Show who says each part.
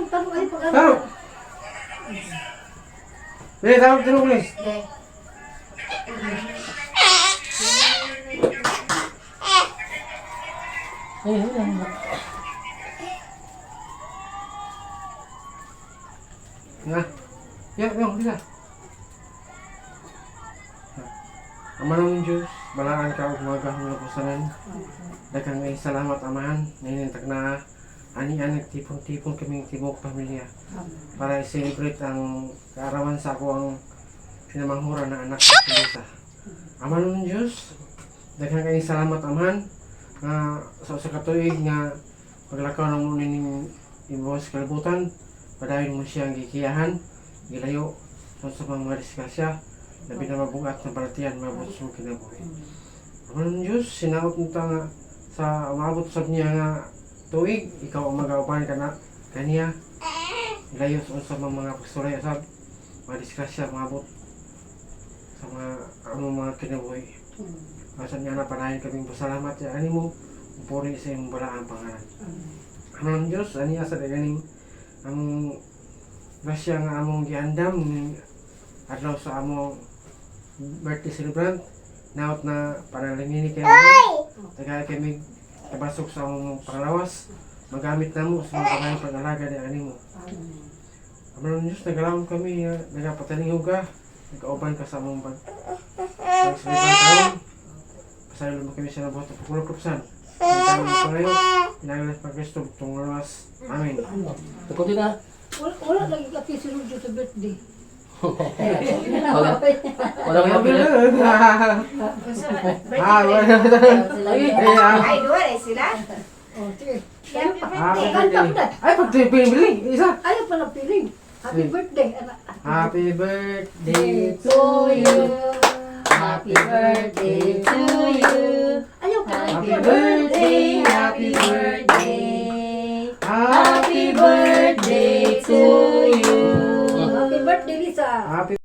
Speaker 1: Tanong ay pag-ano.
Speaker 2: Tanong! Eh, tanong ulit. Nga. Yung, bisa. Ama ng Diyos, balaan ka umaga ng lapusanan. Daghang ay salamat amahan, ninintag na ani-ani tipon-tipon kaming tibok pamilya para i-celebrate ang kaarawan sa ako ang pinamanghura na anak sa Pilisa. Ama ng Diyos, daghang ay salamat amahan nga sa katuig nga paglakaw ng muning ibuwas kalibutan, padayon mo siyang gikiyahan, gilayo sa mga diskasya, labi na mabugat na balatian, mabot sa kinabuhi. Ama ng Diyos, sinaot nito nga sa umabot sa niya nga tuig, ikaw ang mag-aupan ka na kaniya, gilayo sa mga pagsulay sa mga diskrasya, umabot sa mga kinabuhi. Masan niya na panahin kaming pasalamat ya ani mo, puri sa iyong balaang pangalan. Ama ng Diyos, aniya sa daganing ang grasya nga among giandam adlaw sa among birthday celebrant, naot na panalangin kayo tagay kami kabasok sa among panglawas, magamit na mo sa mga pagkain pag-alaga ni ani mo. Ama ng Diyos, nagalawon kami, nagapatalingaw ka, nagkauban ka sa among pag-celebrant karon. Pasaylo mo kami sa nabuhat at pagkulap-kulapsan. Ang mo pa ngayon, pinagalas pa Kristo, tunglawas. Amen.
Speaker 3: Tukutin na.
Speaker 1: Wala lagi ka pisiludyo sa birthday.
Speaker 3: Wala nga pila.
Speaker 4: Ay, dua eh sila.
Speaker 1: Oh, sige.
Speaker 4: Happy birthday.
Speaker 2: Ay, pagpili, isa.
Speaker 1: Ayaw pa na piling. Happy birthday, anak.
Speaker 2: Happy birthday
Speaker 1: to you.
Speaker 3: Happy birthday to you.
Speaker 1: Ayaw pa na
Speaker 3: Happy birthday, happy birthday. Happy birthday to you.
Speaker 1: Happy birthday, Lisa.
Speaker 2: Happy